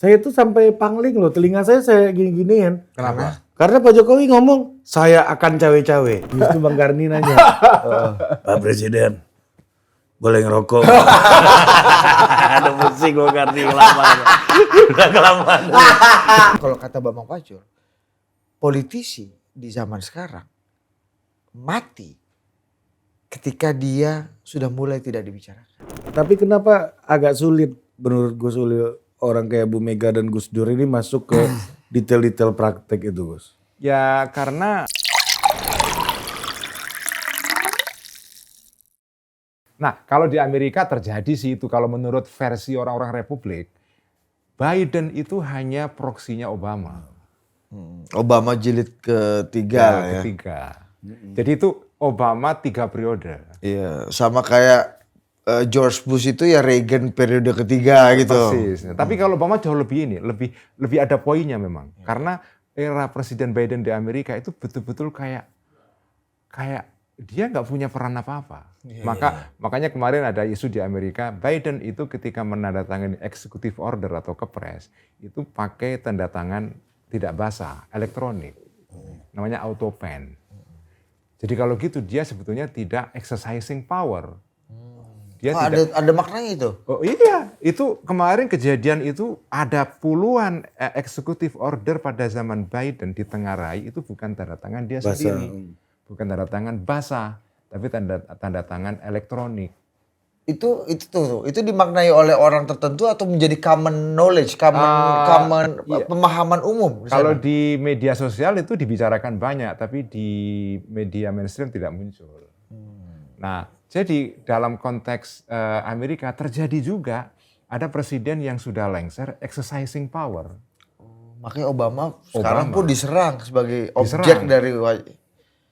Saya tuh sampai pangling loh, telinga saya gini-giniin. Kenapa? Karena Pak Jokowi ngomong, saya akan cawe-cawe. Itu Bang Karni nanya, Pak Presiden, boleh ngerokok? Ada pusing Bang Karni kelamaan. Udah kelamaan. Kalau kata Bambang Pacul, politisi di zaman sekarang mati ketika dia sudah mulai tidak dibicarakan. Tapi kenapa agak sulit menurut Gus Ulil orang kayak Bu Mega dan Gus Dur ini masuk ke detail-detail praktek itu, Gus? Ya karena kalau di Amerika terjadi sih itu, kalau menurut versi orang-orang Republik, Biden itu hanya proksinya Obama. Obama jilid ketiga ya. Ketiga. Jadi itu Obama 3 periode. Iya, sama kayak George Bush itu ya Reagan periode ketiga gitu. Persis. Tapi kalau Obama jauh lebih lebih ada poinnya memang. Karena era Presiden Biden di Amerika itu betul-betul kayak dia nggak punya peran apa-apa. Makanya kemarin ada isu di Amerika, Biden itu ketika menandatangani executive order atau kepres, itu pakai tanda tangan tidak basah, elektronik. Namanya auto pen. Jadi kalau gitu dia sebetulnya tidak exercising power. Dia ada maknanya itu? Oh iya, itu kemarin kejadian itu ada puluhan executive order pada zaman Biden ditengarai, itu bukan tanda tangan dia sendiri. Bukan tanda tangan basah, tapi tanda tangan elektronik. Itu dimaknai oleh orang tertentu atau menjadi common knowledge, pemahaman umum? Kalau di media sosial itu dibicarakan banyak, tapi di media mainstream tidak muncul. Nah, jadi dalam konteks Amerika terjadi juga ada presiden yang sudah lengser exercising power. Makanya Obama sekarang pun diserang sebagai objek dari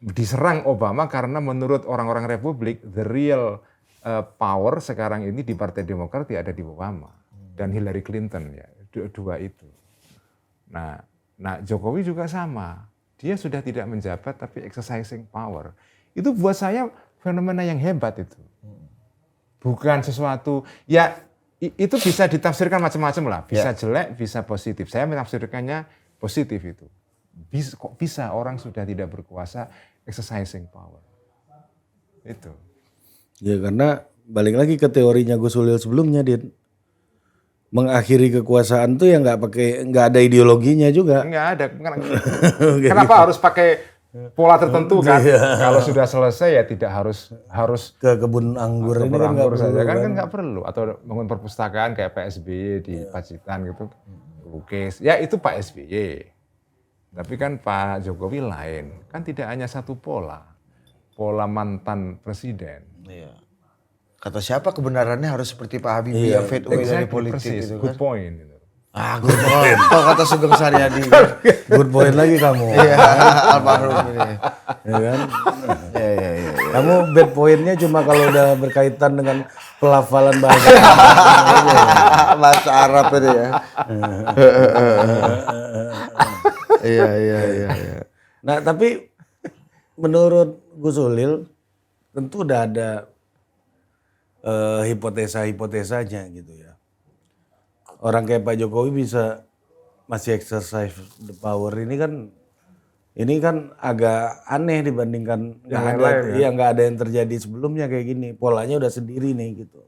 diserang Obama karena menurut orang-orang Republik the real power sekarang ini di Partai Demokrat ya ada di Obama dan Hillary Clinton ya, dua itu. Nah Jokowi juga sama. Dia sudah tidak menjabat tapi exercising power. Itu buat saya fenomena yang hebat itu. Bukan sesuatu ya itu bisa ditafsirkan macam-macam lah. Bisa jelek, bisa positif. Saya menafsirkannya positif itu. Kok bisa orang sudah tidak berkuasa exercising power. Itu. Ya karena balik lagi ke teorinya Gus Ulil sebelumnya, Din. Mengakhiri kekuasaan tuh ya nggak ada ideologinya juga. Nggak ada. Kenapa harus pakai pola tertentu kan? Kalau sudah selesai ya tidak harus ke kebun anggur ini kan nggak perlu kan nggak perlu. Atau bangun perpustakaan kayak Pak SBY di Pacitan gitu. Oke, ya itu Pak SBY. Tapi kan Pak Jokowi lain. Kan tidak hanya satu pola mantan presiden. Iya. Kata siapa kebenarannya harus seperti Pak Habibie yang fade away dari politik persis, itu good kan. point. Good point. Kata Sugeng Saryadi. Good point lagi kamu. Iya, almarhum ini. Ya kan? Iya. Kamu bad pointnya cuma kalau udah berkaitan dengan pelafalan bahasa. Bahasa Arab itu ya. Iya. Nah tapi menurut Gus Ulil tentu udah ada hipotesanya gitu ya. Orang kayak Pak Jokowi bisa masih exercise the power ini kan agak aneh dibandingkan nggak ada yang terjadi sebelumnya kayak gini. Polanya udah sendiri nih gitu.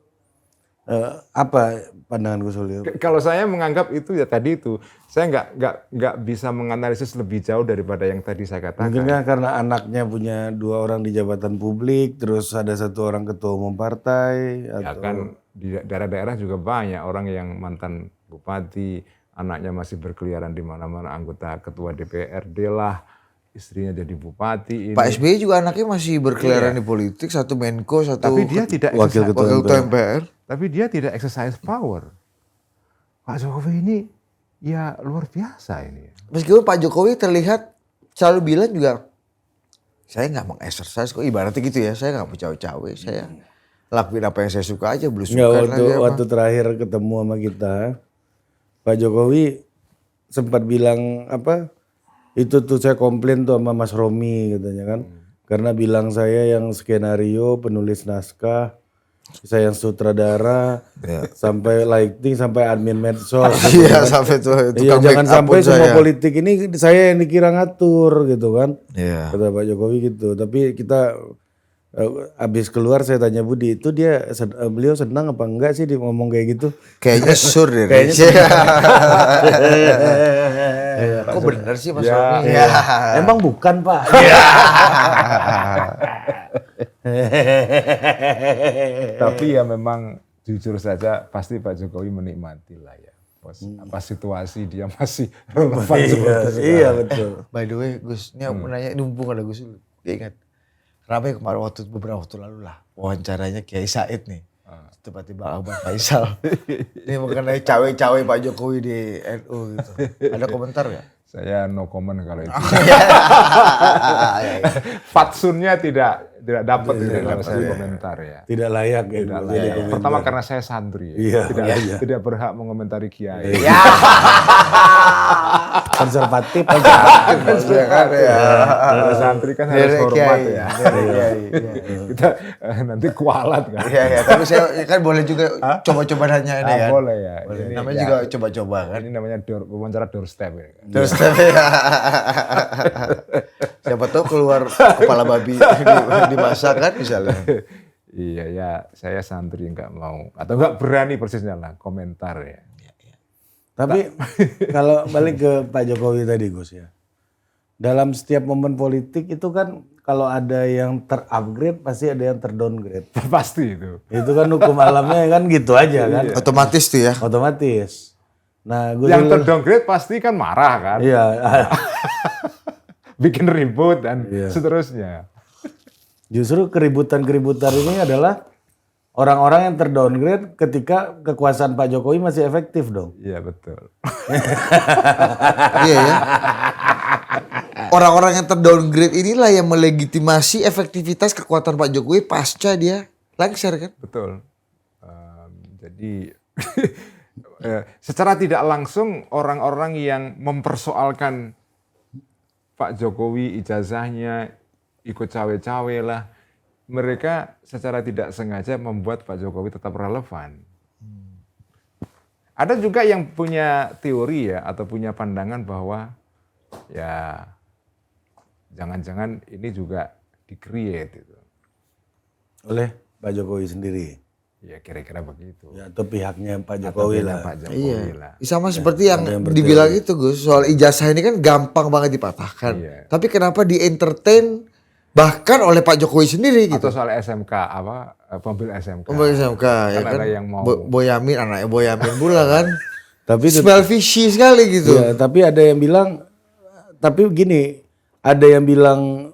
Apa pandangan Gus Ulil? Kalau saya menganggap itu ya tadi itu, saya nggak bisa menganalisis lebih jauh daripada yang tadi saya katakan. Mungkin kan karena anaknya punya 2 orang di jabatan publik, terus ada 1 orang ketua umum partai. Ya atau... kan di daerah-daerah juga banyak orang yang mantan bupati, anaknya masih berkeliaran di mana-mana, anggota ketua DPRD lah, istrinya jadi bupati. Pak SBY juga anaknya masih berkeliaran di politik, 1 Menko, 1 tapi dia tidak wakil ketua MPR. Tapi dia tidak exercise power. Pak Jokowi ini ya luar biasa ini. Meskipun Pak Jokowi terlihat selalu bilang juga, saya nggak meng-exercise kok, ibaratnya gitu ya, saya nggak mau cawe-cawe, saya lakuin apa yang saya suka aja, belusukan aja. Waktu terakhir ketemu sama kita, Pak Jokowi sempat bilang itu tuh saya komplain tuh sama Mas Romi katanya kan. Karena bilang saya yang skenario, penulis naskah, bisa yang sutradara, Iya. sampai lighting, sampai admin medsos. Iya sampai tuh Iya, tukang jangan make up sampai pun semua saya. politik ini saya yang dikira ngatur gitu kan. Iya. Kata Pak Jokowi gitu. Tapi kita abis keluar saya tanya Budi, itu beliau senang apa enggak sih dia ngomong kayak gitu? Kayaknya sur deh. Kayaknya Kok bener sih Mas Ya, Romi? Iya. Emang bukan Pak. Tapi ya memang jujur saja pasti Pak Jokowi menikmati lah ya. Apa situasi dia masih relevan seperti sekarang. Iya betul. By the way Gus, ini aku nanya, ini mumpung ada Gus dulu. Dia ingat, ramai kemarin beberapa waktu lalu lah, wawancaranya Kiai Said nih. Tiba-tiba Abang Faisal. Ini mengenai cawe-cawe Pak Jokowi di NU gitu. Ada komentar gak? Saya no comment kalau itu. Iya. Fatsunnya tidak dapat kalau saya komentar ya. Tidak layak ya. Tidak jadi layak. komentar. Pertama karena saya santri ya. Iya, iya. Tidak berhak mengomentari kiai. Ya. Konservatif. Iya kan ya. Kalau santri kan harus Dari hormat Kiai, ya. dari Kiai, iya. Kita nanti kualat kan. Iya, iya. Tapi saya kan boleh juga coba-coba nanya ini kan. Boleh ya. Boleh. Ini Namanya ya, juga coba-coba kan. ini namanya wawancara doorstep ya. Terus tapi siapa tahu keluar kepala babi dimasak kan misalnya. Iya ya, saya santri nggak mau atau nggak berani persisnya lah komentar ya. Tapi kalau balik ke Pak Jokowi tadi Gus ya. Dalam setiap momen politik itu kan kalau ada yang terupgrade pasti ada yang terdowngrade. Pasti itu. Itu kan hukum alamnya kan gitu aja kan. Otomatis tuh ya. Otomatis. Nah, gue Yang terdowngrade pasti kan marah kan, Iya. bikin ribut dan Iya. seterusnya. Justru keributan-keributan ini adalah orang-orang yang terdowngrade ketika kekuasaan Pak Jokowi masih efektif dong. Iya betul. Iya ya. Orang-orang yang terdowngrade inilah yang melegitimasi efektivitas kekuatan Pak Jokowi pasca dia lengser kan. Betul. Jadi secara tidak langsung orang-orang yang mempersoalkan Pak Jokowi ijazahnya ikut cawe-cawe lah, mereka secara tidak sengaja membuat Pak Jokowi tetap relevan. Ada juga yang punya teori ya atau punya pandangan bahwa ya jangan-jangan ini juga di-create gitu. Oleh Pak Jokowi sendiri. Ya kira-kira begitu. Ya, atau pihaknya Pak Atau Jokowi punya lah. Pak Jokowi Iya. lah. Sama seperti yang ada yang dibilang itu Gus, soal ijazah ini kan gampang banget dipatahkan. Iya. Tapi kenapa di-entertain bahkan oleh Pak Jokowi sendiri gitu. Atau soal SMK apa mobil SMK. Mobil SMK ya Kan kan. ada yang mau. Boyamin, anaknya Boyamin pula kan. Tapi Smell fishy sekali gitu. ya, tapi ada yang bilang, tapi gini, ada yang bilang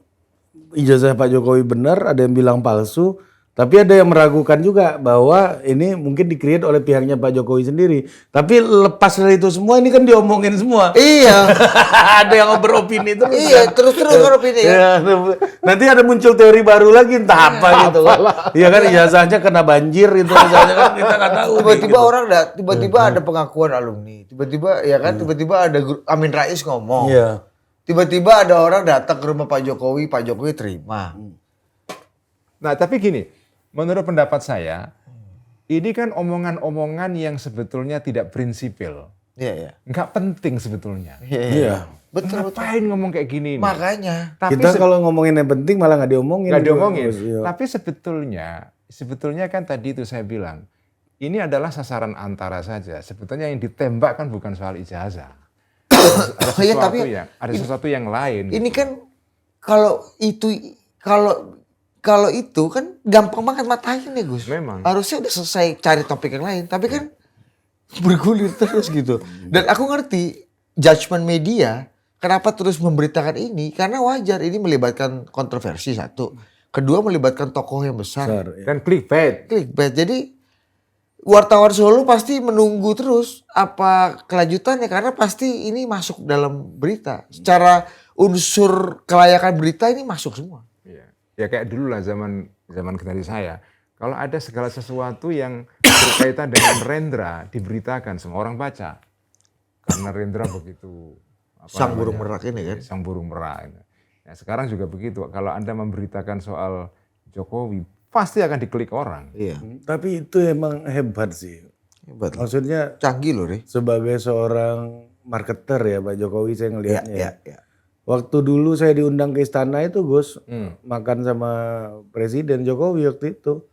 ijazah Pak Jokowi benar, ada yang bilang palsu, tapi ada yang meragukan juga bahwa ini mungkin di-create oleh pihaknya Pak Jokowi sendiri. Tapi lepas dari itu semua, ini kan diomongin semua. Iya. Ada yang beropini terus. Iya, terus-terus kan opini kan. Ya, nanti ada muncul teori baru lagi entah apa gitu kan. Iya kan ijazahnya kena banjir itu misalnya kan kita nggak tahu. Tiba-tiba gitu. orang tiba-tiba ada pengakuan alumni. Tiba-tiba ya kan tiba-tiba ada Amin Rais ngomong. Iya. Tiba-tiba ada orang datang ke rumah Pak Jokowi terima. Nah tapi gini, menurut pendapat saya, ini kan omongan-omongan yang sebetulnya tidak prinsipil. Iya, iya. Nggak penting sebetulnya. Iya. Betul, betul. Ngapain ngomong kayak gini? nih? Makanya. Tapi Kita kalau ngomongin yang penting malah nggak diomongin. nggak diomongin. Iya. Tapi sebetulnya kan tadi itu saya bilang, ini adalah sasaran antara saja. Sebetulnya yang ditembak kan bukan soal ijazah. Iya, tapi Ada sesuatu yang lain. ini kan kalau itu kan gampang banget matahin ya Gus. Memang. Harusnya udah selesai cari topik yang lain. Tapi kan bergulir terus gitu. Dan aku ngerti judgement media kenapa terus memberitakan ini. Karena wajar ini melibatkan kontroversi satu. Kedua melibatkan tokoh yang besar. Besar, ya. Dan clickbait. Clickbait. Jadi wartawan Solo pasti menunggu terus apa kelanjutannya. Karena pasti ini masuk dalam berita. Secara unsur kelayakan berita ini masuk semua. Iya. Ya kayak dulu lah zaman generasi saya. Kalau ada segala sesuatu yang berkaitan dengan Rendra diberitakan, semua orang baca. Karena Rendra begitu. Sang burung merak ini kan. Sang burung merak. Nah, sekarang juga begitu. Kalau Anda memberitakan soal Jokowi, pasti akan diklik orang. Iya, Tapi itu emang hebat sih. hebat. Maksudnya Canggih loh, Ri. sebagai seorang marketer ya Pak Jokowi saya ngelihatnya. Iya. Waktu dulu saya diundang ke istana itu Gus, makan sama Presiden Jokowi waktu itu.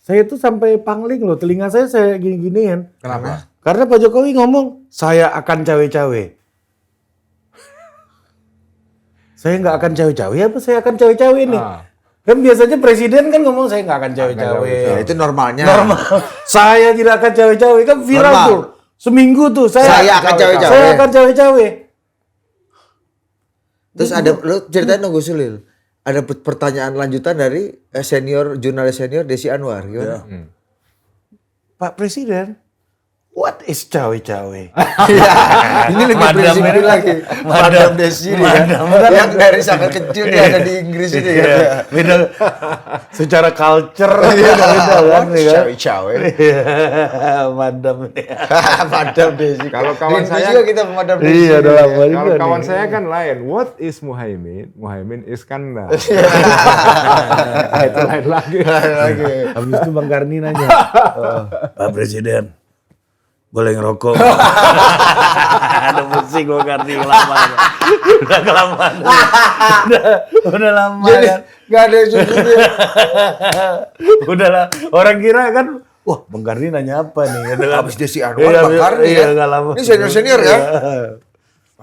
Saya itu sampai pangling loh, telinga saya gini-giniin. Kenapa? Karena Pak Jokowi ngomong, saya akan cawe-cawe. Saya nggak akan cawe-cawe apa saya akan cawe-cawe nih? Kan biasanya presiden kan ngomong saya nggak akan cawe-cawe. Ya, itu normalnya. Normal. Saya tidak akan cawe-cawe, kan viral Normal. tuh. Seminggu tuh Saya akan cawe-cawe. Saya akan cawe-cawe. Terus ada, lu ceritain dong Gus Sulil. Ada pertanyaan lanjutan dari jurnalis senior Desi Anwar. Gimana? Pak Presiden, what is cawe-cawe? Ini lebih prinsipil lagi. Madam Desi ini kan. Yang dari sangat kecil dia ada di Inggris ini kan. Beda. Secara culture beda kan. Cawe-cawe. Madam. Madam Desi. Kalau kawan Di Inggris saya- juga kita Madam Desi. Iya, udah lama juga Kalau kawan nih. saya kan lain. What is Muhaimin? Muhaimin Iskandar. Itu lain lagi. Habis itu Bang Karni nanya, Pak Presiden, boleh ngerokok? Ada pusing Bang Karni kelamaan. Udah kelamaan. Udah lama Jadi kan. gak ada yang suruh dia. Udah lah. Orang kira kan, wah Bang Karni nanya apa nih? Gitu kan. Habis Desi Anwar, Iya, Bang Karni iya, kan. nggak lama. Ini senior-senior kan. Iya.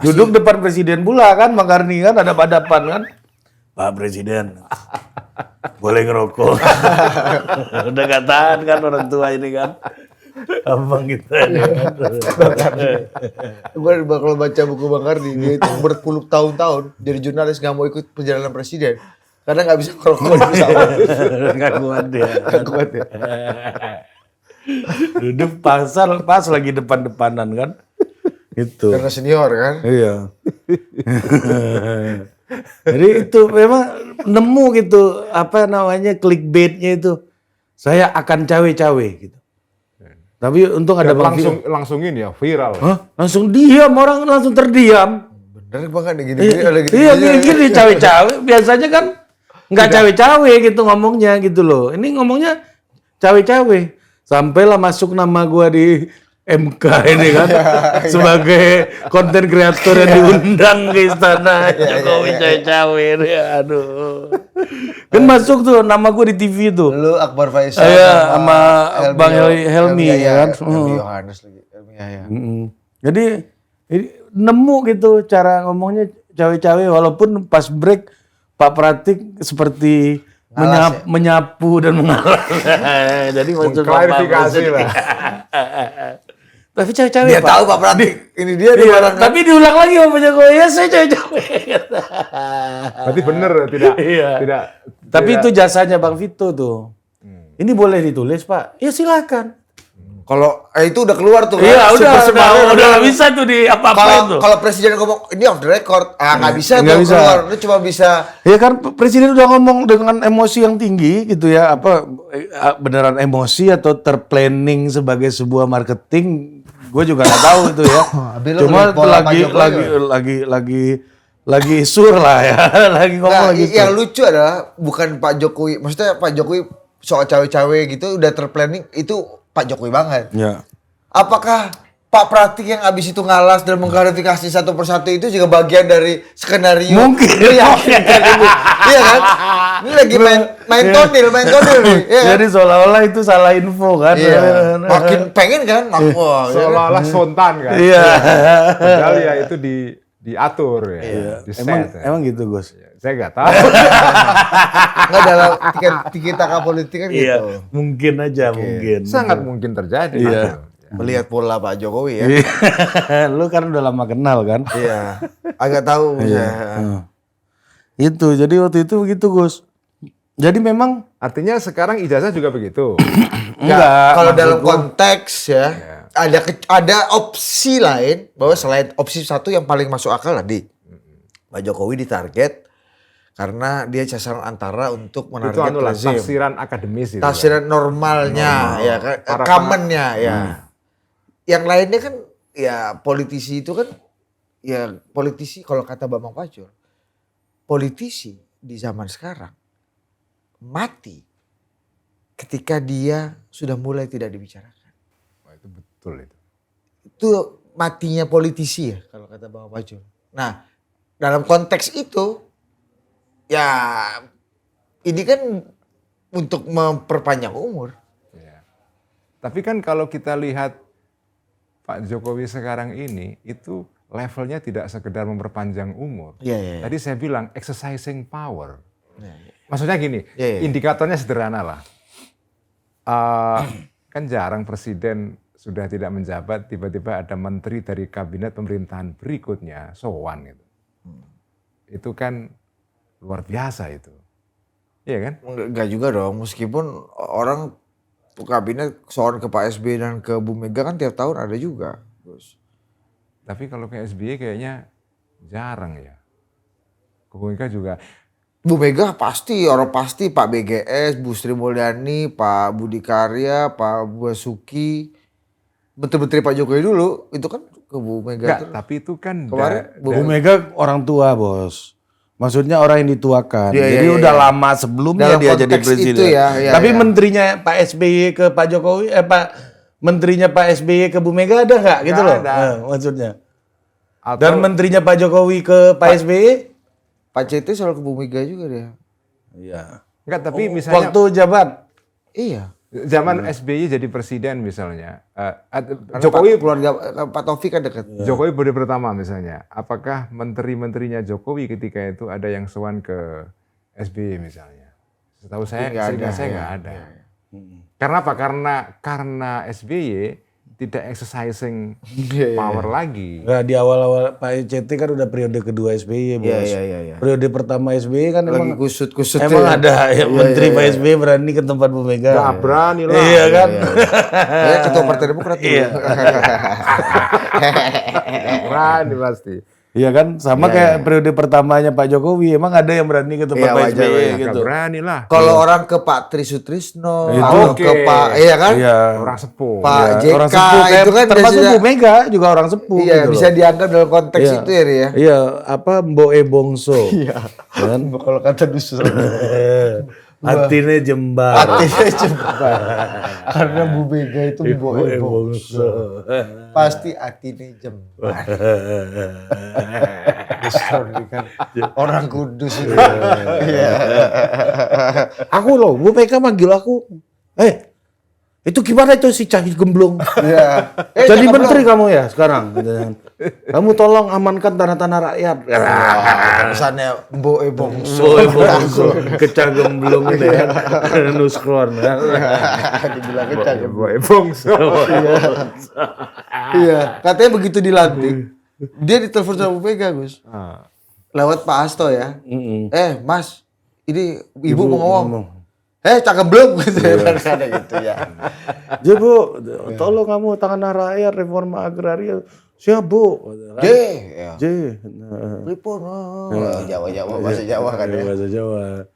Duduk depan presiden pula kan, Bang Karni kan, ada hadapan kan. Pak Presiden, boleh ngerokok. Udah gak tahan kan orang tua ini kan. Abang kita ini kan. Gue bakal baca buku Bang Karni. Dia itu berpuluh tahun-tahun jadi jurnalis gak mau ikut perjalanan presiden. Karena gak bisa ngerokok di pesawat. Gak kuat dia. Gak kuat ya. Duduk pas lagi depan-depanan kan. Itu. Karena senior kan. Iya. Jadi itu memang nemu gitu apa namanya clickbaitnya itu. Saya akan cawe-cawe gitu. Tapi untung ada Bang langsung ini ya viral. Hah? Langsung diam, orang langsung terdiam. Bener Bang kan gini-gini ada gitu. Iya, gini cawe-cawe. Biasanya kan nggak cawe-cawe gitu ngomongnya gitu loh. Ini ngomongnya cawe-cawe. Sampailah masuk nama gua di MK ini kan sebagai konten kreator yang diundang ke istana Jokowi cawe-cawe ini. Aduh. Kan masuk tuh nama gua di TV tuh. Lu Akbar Faisal Iya, sama Bang Helmi ya kan. Helmi Yohanes lagi. Helmi Yahya. Jadi ini nemu gitu cara ngomongnya cawe-cawe walaupun pas break Pak Pratik seperti menyapu dan mengalah. Jadi maksud Klarifikasi lah. Tapi cawe-cawe Dia Pak. tahu Pak Pratik. Ini dia di Iya, barang kan. tapi diulang lagi sama Pak Jokowi, ya saya cawe-cawe. Berarti bener tidak Iya. tidak. Tapi itu jasanya Bang Vito tuh. Ini boleh ditulis Pak? Ya silakan. Kalau itu udah keluar tuh. Iya kan? udah nggak bisa tuh di apa-apa itu. Kalau presiden ngomong ini off the record, nggak bisa Nggak tuh bisa. keluar. Lu cuma bisa. Ya kan presiden udah ngomong dengan emosi yang tinggi gitu ya, apa beneran emosi atau terplanning sebagai sebuah marketing, gue juga nggak tahu itu ya. Abis lu Cuma ngeliat pola Pak lagi Jokowi sur lah ya, lagi ngomong Nah, lagi. yang lucu adalah bukan Pak Jokowi, maksudnya Pak Jokowi soal cawe-cawe gitu udah terplanning itu Pak Jokowi banget. Ya. Apakah Pak Pratik yang abis itu ngalas dan mengklarifikasi satu persatu itu juga bagian dari skenario? Mungkin. Lu yakin kan ini? Iya kan? Ini lagi main tonil nih. Iya kan? Jadi seolah-olah itu salah info kan. Iya. Makin pengen kan? Wah, ya kan? Seolah-olah spontan kan. Iya. Padahal ya itu diatur ya. Di set, ya. Emang gitu Gus. Saya nggak tahu. Nggak dalam tiki-taka politik kan gitu. Iya, mungkin aja mungkin. Sangat mungkin terjadi. Iya. Melihat pola Pak Jokowi ya. Lu kan udah lama kenal kan? Iya. Agak tahu. Ya. Itu, jadi waktu itu begitu Gus. Jadi memang Artinya sekarang ijazah juga begitu. enggak. Kalau maksud dalam gua- konteks ya, ada opsi lain bahwa selain opsi satu yang paling masuk akal tadi, Pak Jokowi ditarget karena dia sasaran antara untuk Itu menarget anu lah, rezim. tafsiran akademis itu. Tafsiran normalnya, ya kan, Para- commonnya ya. Yang lainnya kan ya politisi itu kan ya politisi kalau kata Bambang Pacul, politisi di zaman sekarang mati ketika dia sudah mulai tidak dibicarakan. Wah, itu betul itu. Itu matinya politisi ya kalau kata Bang Pacul. Nah dalam konteks itu ya ini kan untuk memperpanjang umur. Ya. Tapi kan kalau kita lihat Pak Jokowi sekarang ini itu levelnya tidak sekedar memperpanjang umur. Iya, iya. Tadi saya bilang exercising power. Iya, iya. Maksudnya gini, Iya, iya. indikatornya sederhana lah. Kan jarang presiden sudah tidak menjabat, tiba-tiba ada menteri dari kabinet pemerintahan berikutnya sowan gitu. Itu kan luar biasa itu. Iya kan? Enggak juga dong, meskipun orang kabinet soal ke Pak SBY dan ke Bu Mega kan tiap tahun ada juga. Gus. Tapi kalau ke SBY kayaknya jarang ya. Ke Bu Mega juga. Bu Mega pasti, orang pasti Pak BGS, Bu Sri Mulyani, Pak Budi Karya, Pak Basuki. Menteri-menteri Pak Jokowi dulu, itu kan ke Bu Mega. Enggak, terus. tapi itu kan Kemarin Bu Mega orang tua, Bos. Maksudnya orang yang dituakan. Iya, Jadi iya, udah iya. lama sebelumnya Dalam dia jadi konteks presiden. itu ya, iya, Tapi iya. menterinya Pak SBY ke Pak Jokowi, menterinya Pak SBY ke Bu Mega ada nggak gitu Nggak loh? ada. Maksudnya. atau Dan menterinya Pak Jokowi ke Pak SBY? Pak CT selalu ke Bu Mega juga dia. Iya. enggak, tapi misalnya Waktu jabat. Iya. zaman SBY jadi presiden misalnya, Karena Jokowi keluarga Pak Taufik kan dekat. Jokowi periode pertama misalnya, apakah menteri-menterinya Jokowi ketika itu ada yang sowan ke SBY misalnya? Setahu saya, seingat saya nggak ada. Karena apa? Karena SBY tidak exercising power lagi. Nggak, di awal-awal Pak CT kan udah periode kedua SBY, Bos. Iya. Periode pertama SBY kan Lagi emang kusut-kusut emang ya. ada ya, menteri Pak SBY berani ke tempat Bu Mega. Nggak berani lah. Iya kan? Saya ketua Partai Demokrat dulu. Iya. Berani pasti. Iya kan? Sama kayak periode pertamanya Pak Jokowi, emang ada yang berani ke tempat Iya, Pak wajar, SBY wajar. Nggak gitu. berani lah. Kalau orang ke Pak Tri Sutrisno, Itu atau oke. ke Pak, iya kan? Iya. Orang sepuh. Pak Iya, JK orang sepuh kayak itu kan termasuk biasanya- Bu Mega juga orang sepuh Iya, gitu bisa loh. dianggap dalam konteks Iya. itu ya, Ri, ya. Iya, apa Mboe Bongso. Iya. Kan? Kalau kata dusun. Hatinya jembar. Hatinya jembar. Karena Bu Mega itu Mboe Mboe Bongso. Pasti hatinya jembar. Dusun kan orang kudus itu. Iya. Aku loh, Bu Mega manggil aku. Itu gimana itu si Cahyo Gemblong? Iya. Jadi cakep menteri kamu ya sekarang. Gitu kan. Kamu tolong amankan tanah-tanah rakyat. Pesannya Mboe Bongso. Mboe Bongso. Kecah Gemblong ini ya. Nuskron. Dibilang kecak. Boy Bongso. Iya, katanya begitu dilantik, dia ditelepon sama Bu Mega, Gus. Lewat Pak Hasto ya. Mas, ini Ibu mau ngomong. Cakep belum? Gitu ada gitu ya. Ya Bu, tolong kamu tangan rakyat reforma agraria. Siap Bu. J, ya. Pripun? Jawa, bahasa Jawa kan ya. Bahasa Jawa.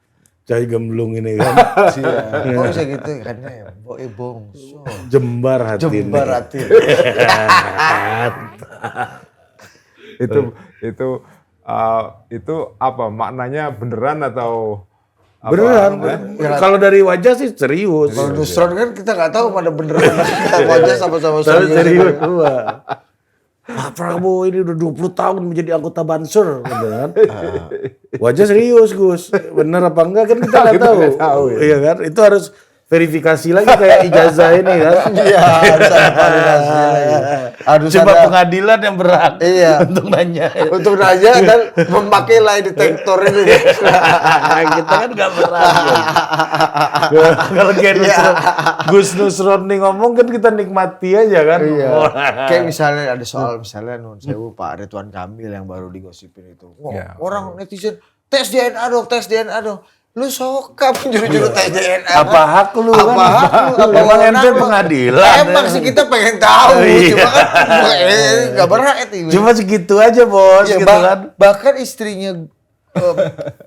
Cahyo Gemblong ini kan. Kok bisa gitu? Karena Mboe Bongso. Jembar hati. Jembar hati. itu apa maknanya beneran atau apa? Beneran. Kalau dari wajah sih serius. Kalau Nusron kan kita nggak tahu pada beneran kita wajah sama-sama Tapi serius serius. gua. Pak Prabowo ini udah 20 tahun menjadi anggota Bansur, gitu kan. Wajah serius, Gus. Bener apa enggak kan kita nggak Kita tahu. nggak tahu, ya. Iya kan? Itu harus verifikasi lagi kayak ijazah ini kan. Iya, harus ada validasi lagi. Harus Cuma ada pengadilan yang berhak Iya. untuk nanya. untuk nanya dan memakai lie detector ini. Kita kan nggak berhak. Kalau kayak Gus Nusron nih ngomong kan kita nikmati aja kan. Iya. Kayak misalnya ada soal misalnya Nun Sewu Pak Ridwan Kamil yang baru digosipin itu. Wah, Ya. orang netizen tes DNA dong. Lu sokap juru-juru tes DNA. Apa hak lu kan? Apa hak lu? Apa Emang wewenang ente lu? pengadilan. Emang sih kita pengen tahu. Iya. Cuma kan nggak berhak itu. Cuma segitu aja bos Ya, gitu kan. bahkan istrinya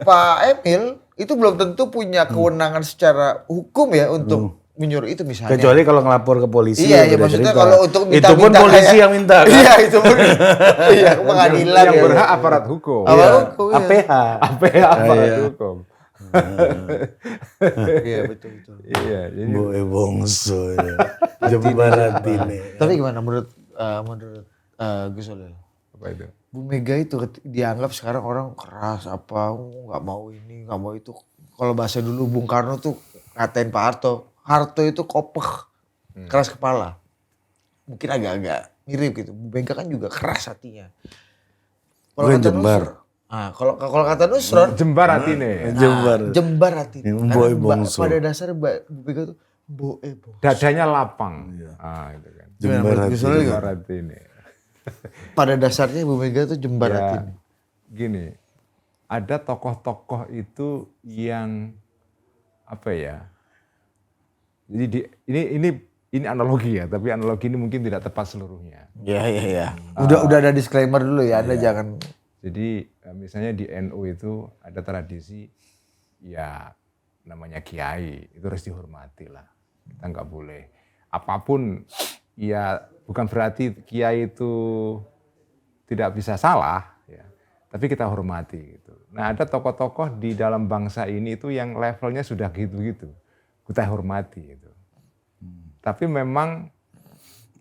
Pak Emil itu belum tentu punya kewenangan secara hukum ya untuk menyuruh itu misalnya. Kecuali kalau ngelapor ke polisi. Iya, ya ya beda maksudnya cerita. kalau untuk minta itu pun polisi yang minta kan. Iya, itu pun. Iya, pengadilan yang ya. berhak aparat hukum. Apa hukum, iya. APH. Apa ya aparat Iya. hukum. Iya betul. Iya, jadi Boe Bongso ya. Jembar Atine. Tapi gimana menurut Gus Solil? apa itu? Bu Mega itu dianggap sekarang orang keras apa, nggak mau ini, nggak mau itu. Kalau bahasa dulu Bung Karno tuh ngatain Pak Harto itu kopeh, keras kepala. Mungkin agak-agak mirip gitu. Bu Mega kan juga keras hatinya. Bukan jembar. Kalau kata Nusron, Jembar Atine. Jembar hati. Boe Bongso. Pada dasarnya Bu Mega tuh boe bongso. Dadanya lapang. Iya. Itu kan. Jembar Gimana, Gus Solil? Jembar Atine. Pada dasarnya Bu Mega tuh jembar hati. Ya, gini, ada tokoh-tokoh itu yang apa ya? Jadi ini analogi ya, tapi analogi ini mungkin tidak tepat seluruhnya. Iya. Udah ada disclaimer dulu ya, Anda jangan. Jadi misalnya di NU itu ada tradisi ya namanya kiai, itu harus dihormati lah. Kita nggak boleh apapun, ya bukan berarti kiai itu tidak bisa salah, ya, tapi kita hormati gitu. Nah ada tokoh-tokoh di dalam bangsa ini itu yang levelnya sudah gitu-gitu, kita hormati gitu. Tapi memang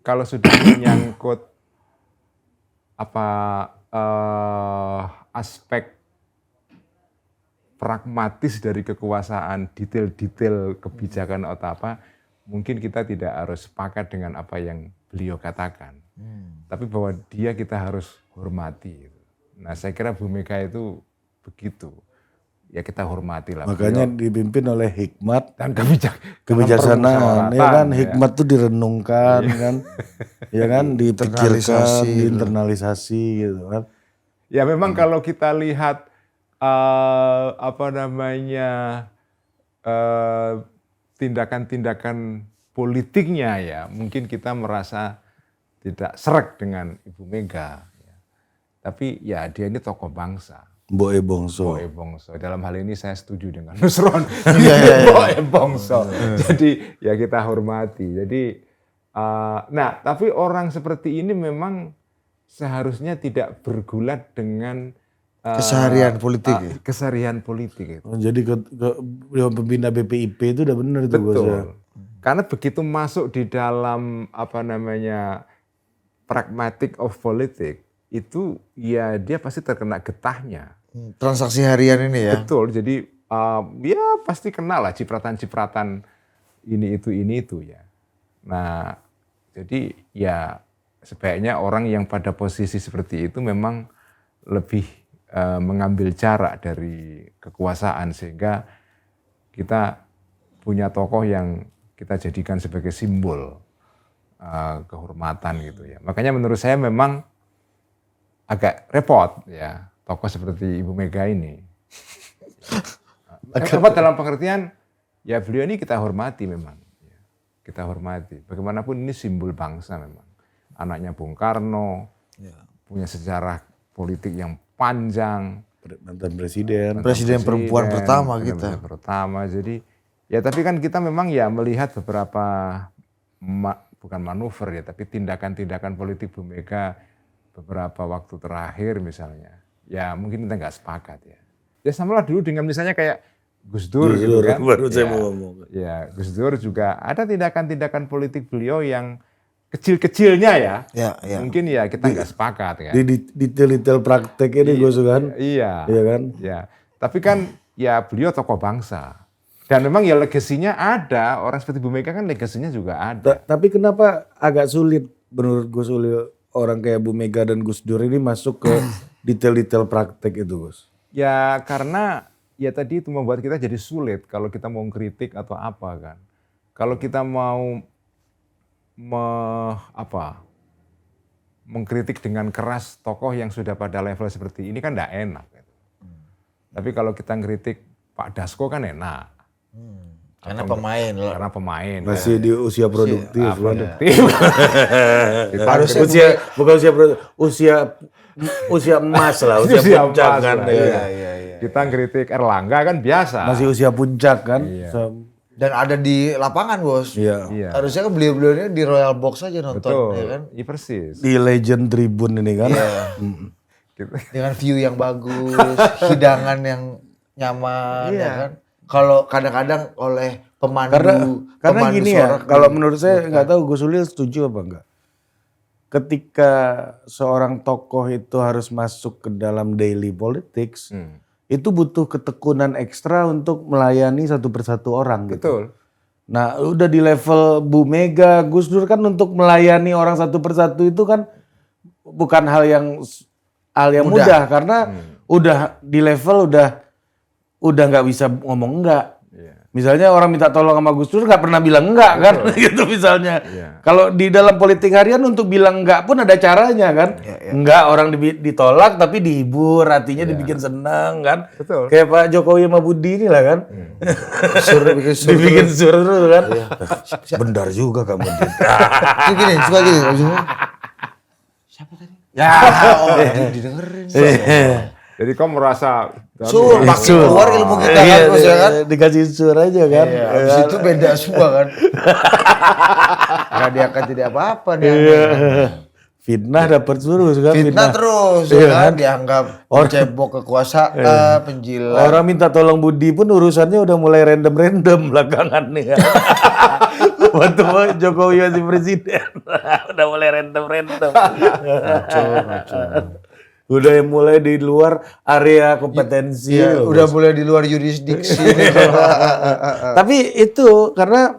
kalau sudah menyangkut aspek pragmatis dari kekuasaan, detail-detail kebijakan atau apa, mungkin kita tidak harus sepakat dengan apa yang beliau katakan. Tapi bahwa dia kita harus hormati. Nah saya kira Bu Mega itu begitu. Ya kita hormati lah. Makanya dipimpin oleh hikmat dan kebijaksanaan. Ya kan, ya. hikmat tuh direnungkan kan. Ya kan, dipikirkan, diinternalisasi gitu kan. Ya memang kalau kita lihat tindakan-tindakan politiknya ya, mungkin kita merasa tidak sreg dengan Ibu Mega. Ya. Tapi ya dia ini tokoh bangsa. Boe Bongso. Boe Bongso. Dalam hal ini saya setuju dengan Nusron. Iya. Boe Bongso. Jadi ya kita hormati. Jadi, nah tapi orang seperti ini memang seharusnya tidak bergulat dengan keseharian politik. Keseharian politik itu. Jadi Dewan Pembina BPIP itu udah benar itu. Betul. Karena begitu masuk di dalam pragmatic of politics itu ya dia pasti terkena getahnya. Transaksi harian ini ya. Betul. Jadi ya pasti kena lah cipratan-cipratan ini itu ya. Nah, jadi ya sebaiknya orang yang pada posisi seperti itu memang lebih mengambil jarak dari kekuasaan sehingga kita punya tokoh yang kita jadikan sebagai simbol kehormatan gitu ya. Makanya menurut saya memang agak repot ya tokoh seperti Ibu Mega ini. Repot dalam pengertian ya beliau ini kita hormati memang. Kita hormati. Bagaimanapun ini simbol bangsa memang. Anaknya Bung Karno, punya sejarah politik yang panjang. Mantan presiden. Presiden perempuan pertama kita. Pertama. Jadi ya tapi kan kita memang ya melihat beberapa bukan manuver ya, tapi tindakan-tindakan politik Bu Mega beberapa waktu terakhir misalnya. Ya mungkin kita nggak sepakat ya. Ya samalah dulu dengan misalnya kayak Gus Dur gitu kan. Baru saya mau ngomong. Ya Gus Dur juga ada tindakan-tindakan politik beliau yang kecil-kecilnya ya. Mungkin ya kita nggak sepakat kan. Di detail-detail praktek ini Gus kan. Iya. Iya kan. Ya. Tapi kan ya beliau tokoh bangsa. Dan memang ya legasinya ada. Orang seperti Bu Mega kan legasinya juga ada. Tapi kenapa agak sulit menurut Gus Solil orang kayak Bu Mega dan Gus Dur ini masuk ke detail-detail praktek itu Gus? Ya karena ya tadi itu membuat kita jadi sulit kalau kita mau kritik atau apa kan. Kalau kita mau mengkritik dengan keras tokoh yang sudah pada level seperti ini kan enggak enak. Gitu. Tapi kalau kita ngkritik Pak Dasko kan enak. Karena pemain. Karena pemain. Masih di usia produktif. Bukan usia produktif, usia emas lah, usia puncak kan. Kita ngkritik Erlangga kan biasa. Masih usia puncak kan. Iya. Dan ada di lapangan bos. Iya. Harusnya kan beliau-beliau ini di Royal Box aja nonton. Betul. Ya kan? Iya persis. Di Legend Tribun ini kan. Iya. Dengan view yang bagus, hidangan yang nyaman Iya. ya kan. Kalau kadang-kadang oleh pemandu Karena pemandu gini suara ya, kalau menurut saya nggak tahu Gus Ulil setuju apa enggak. Ketika seorang tokoh itu harus masuk ke dalam daily politics, itu butuh ketekunan ekstra untuk melayani satu persatu orang gitu. Betul. Nah udah di level Bu Mega, Gus Dur kan untuk melayani orang satu persatu itu kan bukan hal yang mudah karena udah di level udah nggak bisa ngomong enggak. Iya. Misalnya orang minta tolong sama Gus Dur nggak pernah bilang enggak kan gitu misalnya. Iya. Kalau di dalam politik harian untuk bilang enggak pun ada caranya kan. Enggak orang ditolak tapi dihibur, hatinya dibikin senang kan. Betul. Kayak Pak Jokowi sama Budi ini lah kan. Dibikin suruh kan. Benar juga kamu. Itu gini, suka gini. Siapa tadi? Ya. Didengerin. Jadi kau merasa Sur, makin keluar ilmu kita kan, Bos, ya kan? Dikasih sur aja kan. Iya, habis itu beda semua kan. Nggak diangkat jadi apa-apa dia. Fitnah dapat suruh kan. Fitnah terus, Iya ya kan? kan? Dianggap cebok kekuasaan, penjilat. Orang minta tolong Budi pun urusannya udah mulai random-random belakangan nih. Waktu Jokowi masih presiden. Udah mulai random-random. Udah mulai di luar area kompetensi. Iya, udah mulai di luar yurisdiksi. Tapi itu karena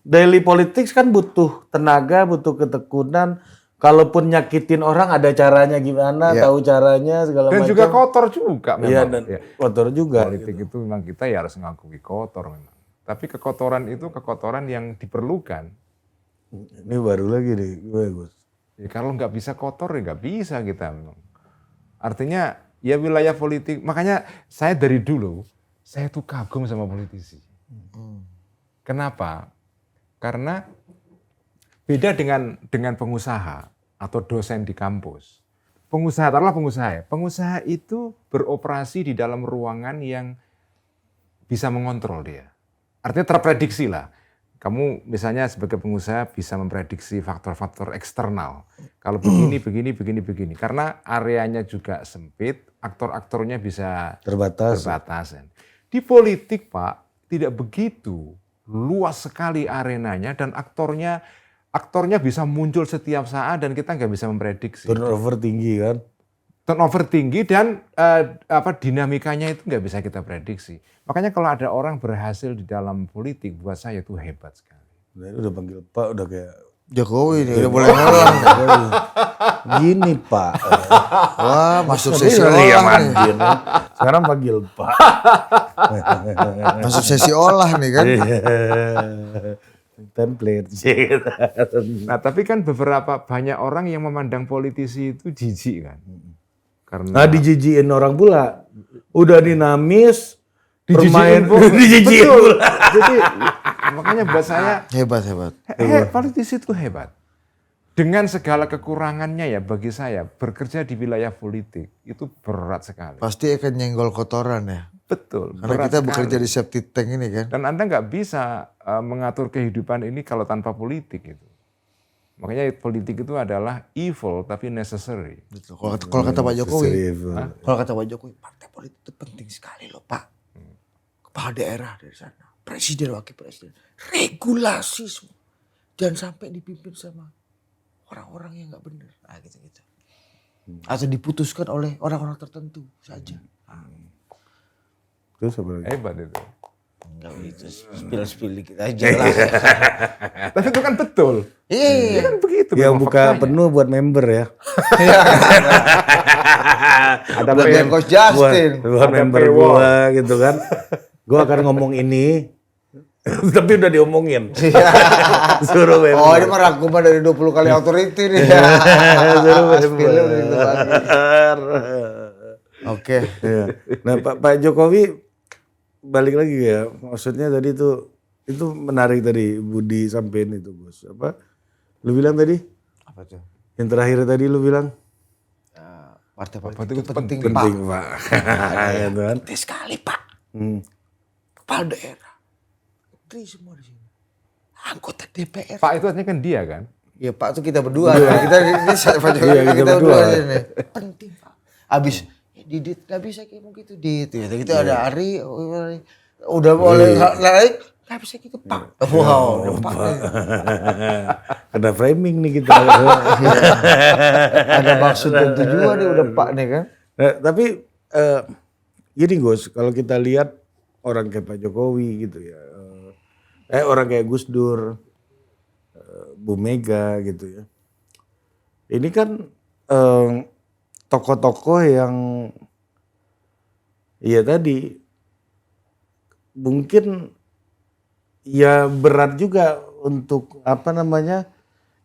daily politics kan butuh tenaga, butuh ketekunan. Kalaupun nyakitin orang ada caranya gimana, tahu caranya segala dan macam. juga kotor juga memang. Iya dan kotor juga. Politik itu memang kita ya harus mengakui kotor memang. Tapi kekotoran itu kekotoran yang diperlukan. Ini baru lagi nih, Gus. Ya, kalau nggak bisa kotor ya nggak bisa kita memang. Artinya ya wilayah politik, makanya saya dari dulu, saya tuh kagum sama politisi. Kenapa? Karena beda dengan pengusaha atau dosen di kampus. Pengusaha, taruhlah pengusaha ya. Pengusaha itu beroperasi di dalam ruangan yang bisa mengontrol dia. Artinya terprediksi lah. Kamu misalnya sebagai pengusaha bisa memprediksi faktor-faktor eksternal. Kalau begini. Karena areanya juga sempit, aktor-aktornya bisa Terbatas. Di politik, Pak, tidak begitu. Luas sekali arenanya dan aktornya bisa muncul setiap saat dan kita nggak bisa memprediksi. Turnover tinggi kan. Turnover tinggi dan dinamikanya itu nggak bisa kita prediksi. Makanya kalau ada orang berhasil di dalam politik, buat saya itu hebat sekali. Udah panggil Pak, udah kayak Jokowi nih, udah mulai ngolah. gini Pak. Wah, masuk Tadi sesi udah olah nih. mandiin, sekarang panggil Pak. Masuk sesi olah nih kan. Template. Nah, tapi kan banyak orang yang memandang politisi itu jijik kan. Karena Nah dijijiin orang pula. Udah dinamis, dijijikin dijijiin betul. pula. Jadi makanya buat saya Hebat. politisi itu hebat. Dengan segala kekurangannya ya bagi saya bekerja di wilayah politik itu berat sekali. Pasti akan nyenggol kotoran ya. Betul. Karena berat kita sekali. bekerja di septic tank ini kan. Dan Anda nggak bisa mengatur kehidupan ini kalau tanpa politik itu. Makanya politik itu adalah evil tapi necessary. Betul. Kalau kata Pak Jokowi, Serius. kalau kata Pak Jokowi, partai politik itu penting sekali loh Pak. Kepala daerah dari sana, presiden, wakil presiden, regulasi semua. Jangan sampai dipimpin sama orang-orang yang nggak benar. Nah, gitu. Atau diputuskan oleh orang-orang tertentu saja. Terus apa lagi? Hebat itu. Enggak gitu, spill dikit aja lah. Tapi itu kan betul. Iya. Kan begitu. Yang memang buka faktanya. penuh buat member ya. Ada Buat PM. Coach Justin. Buat Ada member paywall. gua gitu kan. Gua akan ngomong ini. Tapi udah diomongin. Suruh member. Oh ini mah rangkuman dari 20 kali authority nih. Suruh Spill-nya udah gitu lagi. member. Oke. Iya. Nah Pak Jokowi balik lagi ya, maksudnya tadi itu menarik tadi Budi sampein itu Gus. Apa? Lu bilang tadi? Apa tuh? Yang terakhir tadi lu bilang? Partai politik Politik itu itu penting, Penting Pak. Pak. Gitu kan. Penting sekali Pak. Kepala daerah. Menteri semua di sini. Anggota DPR. Pak itu artinya kan dia kan. Ya Pak itu kita berdua. Kita ini Pak Jokowi Iya, kita kita berdua. berdua aja nih. Penting Pak. Abis ini Didit nggak bisa kayak gitu Dit. Gitu ada Ari, udah boleh lain nggak bisa gitu Pak. Wow, udah Pak. Kena framing nih kita. Ada maksud dan tujuan nih udah Pak nih kan. Nah, tapi gini Gus, kalau kita lihat orang kayak Pak Jokowi gitu ya, orang kayak Gus Dur, Bu Mega gitu ya. Ini kan tokoh-tokoh yang ya tadi mungkin ya berat juga untuk apa namanya,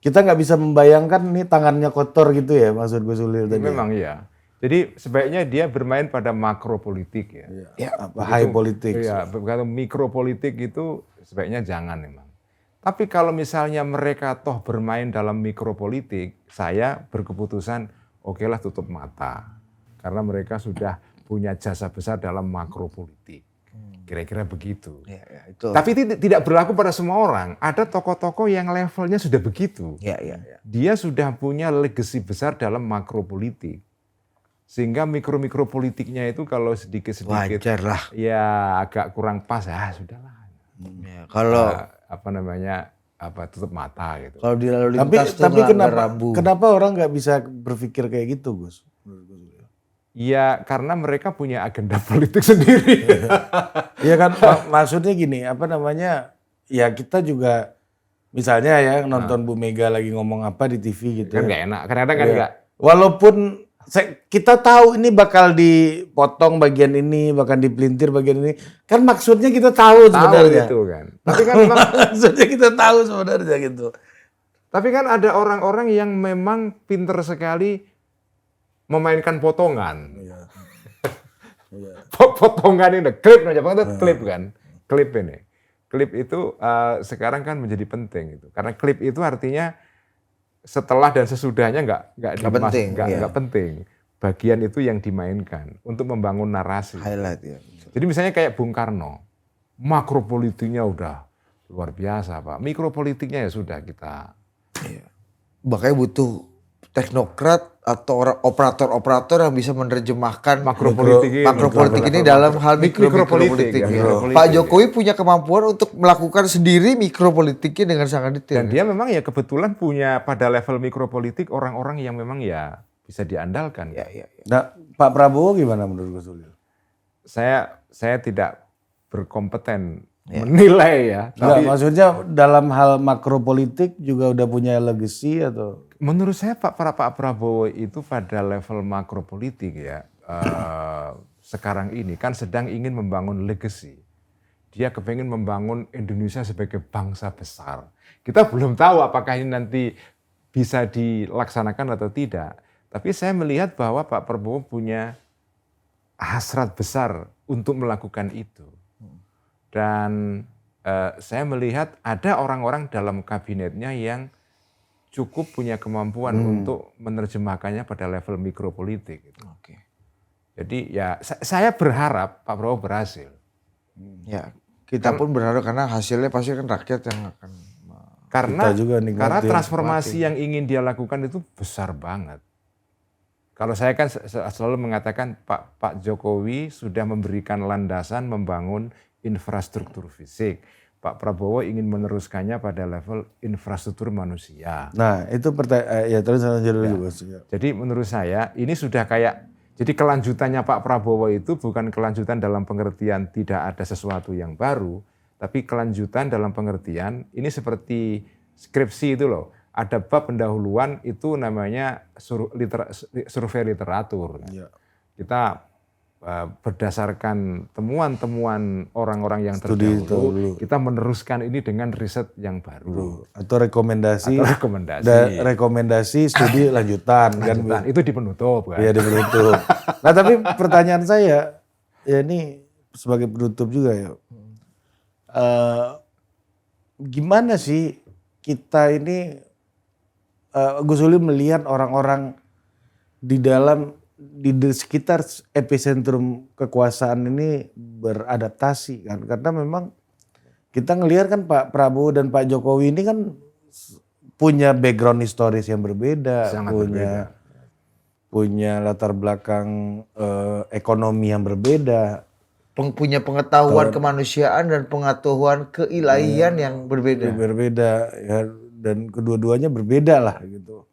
kita nggak bisa membayangkan nih tangannya kotor gitu ya, maksud Gus Ulil tadi. Memang iya. Jadi sebaiknya dia bermain pada makro politik ya. Apa high politik. Iya, kalau mikropolitik itu sebaiknya jangan memang. Tapi kalau misalnya mereka toh bermain dalam mikropolitik, saya berkeputusan okelah tutup mata. Karena mereka sudah punya jasa besar dalam makropolitik. Kira-kira begitu. Ya, itu. Tapi tidak berlaku pada semua orang. Ada tokoh-tokoh yang levelnya sudah begitu. Ya. Dia sudah punya legacy besar dalam makropolitik. Sehingga mikro politiknya itu kalau sedikit-sedikit Wajar lah. ya agak kurang pas, sudahlah. Ya, kalau Tutup mata gitu. kalau di lalu lintas Tapi melanggar kenapa orang nggak bisa berpikir kayak gitu Gus? Ya karena mereka punya agenda politik sendiri. Iya kan maksudnya gini, apa namanya? Ya kita juga misalnya ya nonton Bu Mega lagi ngomong apa di TV gitu. Kan nggak enak, kadang-kadang kan nggak. Walaupun kita tahu ini bakal dipotong bagian ini, bakal dipelintir bagian ini. Kan maksudnya kita tahu sebenarnya. Gitu kan. Tapi kan memang maksudnya kita tahu sebenarnya gitu. Tapi kan ada orang-orang yang memang pinter sekali memainkan potongan. Iya. Potongan ini, klip aja, klip kan. Klip ini. Klip itu sekarang kan menjadi penting itu. Karena klip itu artinya setelah dan sesudahnya nggak penting. Bagian itu yang dimainkan untuk membangun narasi. highlight ya. Jadi misalnya kayak Bung Karno, makropolitiknya udah luar biasa Pak. Mikropolitiknya ya sudah kita. Makanya butuh teknokrat atau operator-operator yang bisa menerjemahkan makropolitik ini dalam hal mikropolitik. Pak Jokowi punya kemampuan untuk melakukan sendiri mikropolitiknya dengan sangat detail. Dan dia memang ya kebetulan punya pada level mikropolitik orang-orang yang memang ya bisa diandalkan. Ya. Nah, Pak Prabowo gimana menurut Gus Ulil? Saya tidak berkompeten menilai ya. Tapi maksudnya dalam hal makropolitik juga udah punya legacy atau? Menurut saya Pak Prabowo itu pada level makropolitik ya sekarang ini kan sedang ingin membangun legacy. Dia kepengen membangun Indonesia sebagai bangsa besar. Kita belum tahu apakah ini nanti bisa dilaksanakan atau tidak. Tapi saya melihat bahwa Pak Prabowo punya hasrat besar untuk melakukan itu. Dan saya melihat ada orang-orang dalam kabinetnya yang cukup punya kemampuan untuk menerjemahkannya pada level mikropolitik. Oke. Jadi ya saya berharap Pak Prabowo berhasil. Ya, kita pun berharap karena hasilnya pasti kan rakyat yang akan. Karena transformasi yang ingin dia lakukan itu besar banget. Kalau saya kan selalu mengatakan Pak Jokowi sudah memberikan landasan membangun infrastruktur fisik. Pak Prabowo ingin meneruskannya pada level infrastruktur manusia. Nah, itu ya terus dulu. Jadi menurut saya ini sudah jadi kelanjutannya Pak Prabowo itu bukan kelanjutan dalam pengertian tidak ada sesuatu yang baru, tapi kelanjutan dalam pengertian ini seperti skripsi itu loh. Ada bab pendahuluan itu namanya survei literatur. Ya. Kita berdasarkan temuan-temuan orang-orang yang terdahulu, kita meneruskan ini dengan riset yang baru. Atau rekomendasi. Rekomendasi studi lanjutan. Kan? Itu di penutup kan? Iya di penutup. Nah tapi pertanyaan saya, ya ini sebagai penutup juga ya. Gimana sih kita ini, Gus Ulil melihat orang-orang di sekitar epicentrum kekuasaan ini beradaptasi kan, karena memang kita ngelihat kan Pak Prabowo dan Pak Jokowi ini kan punya background historis yang berbeda, Sangat punya berbeda. punya latar belakang ekonomi yang berbeda, Punya pengetahuan kemanusiaan dan pengetahuan keilahian yang berbeda. ya, dan kedua-duanya berbeda lah gitu.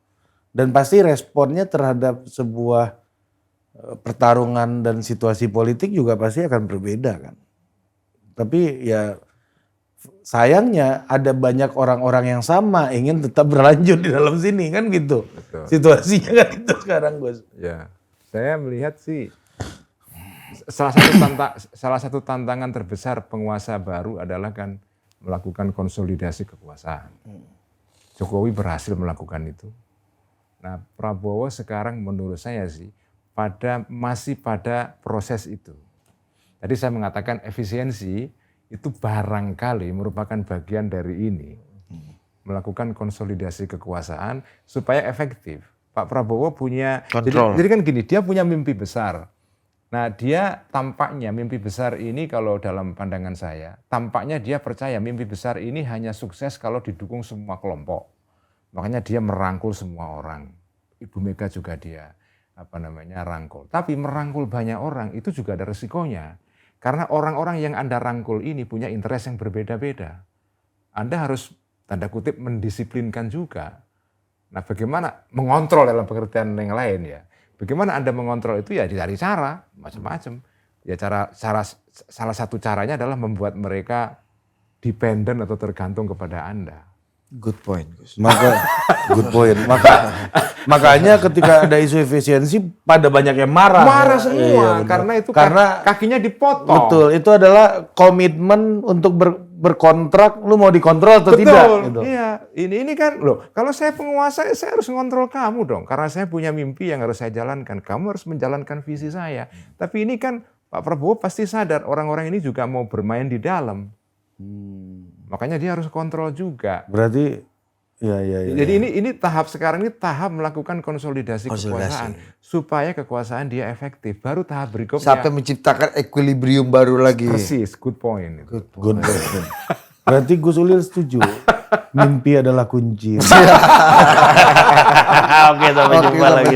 Dan pasti responnya terhadap sebuah pertarungan dan situasi politik juga pasti akan berbeda kan. Tapi ya sayangnya ada banyak orang-orang yang sama ingin tetap berlanjut di dalam sini kan gitu. Betul. Situasinya kan itu sekarang Gus. Ya, saya melihat sih salah satu tantangan terbesar penguasa baru adalah kan melakukan konsolidasi kekuasaan. Jokowi berhasil melakukan itu. Nah, Prabowo sekarang menurut saya sih masih pada proses itu. Tadi saya mengatakan efisiensi itu barangkali merupakan bagian dari ini. Melakukan konsolidasi kekuasaan supaya efektif. Pak Prabowo punya Kontrol. Jadi kan gini, dia punya mimpi besar. Nah, dia tampaknya mimpi besar ini kalau dalam pandangan saya, tampaknya dia percaya mimpi besar ini hanya sukses kalau didukung semua kelompok. Makanya dia merangkul semua orang. Ibu Mega juga dia rangkul. Tapi merangkul banyak orang itu juga ada resikonya. Karena orang-orang yang Anda rangkul ini punya interest yang berbeda-beda. Anda harus tanda kutip mendisiplinkan juga. Nah, bagaimana mengontrol dalam pengertian yang lain ya. Bagaimana Anda mengontrol itu ya dicari cara macam-macam. Ya salah satu caranya adalah membuat mereka dependen atau tergantung kepada Anda. Good point, Gus. Good point. Makanya ketika ada isu efisiensi pada banyak yang marah. Marah semua Iya, karena itu karena kakinya dipotong. betul, itu adalah komitmen untuk berkontrak, lu mau dikontrol atau Betul, tidak gitu. Iya. Ini kan loh, kalau saya penguasa saya harus ngontrol kamu dong karena saya punya mimpi yang harus saya jalankan. Kamu harus menjalankan visi saya. Tapi ini kan Pak Prabowo pasti sadar orang-orang ini juga mau bermain di dalam. Makanya dia harus kontrol juga. Berarti ya. Jadi ini tahap sekarang ini tahap melakukan konsolidasi kekuasaan supaya kekuasaan dia efektif. Baru tahap berikutnya Sampai menciptakan equilibrium baru lagi. persis, good point. Good point. Berarti Gus Ulil setuju. Mimpi adalah kunci. Oke, sampai jumpa lagi.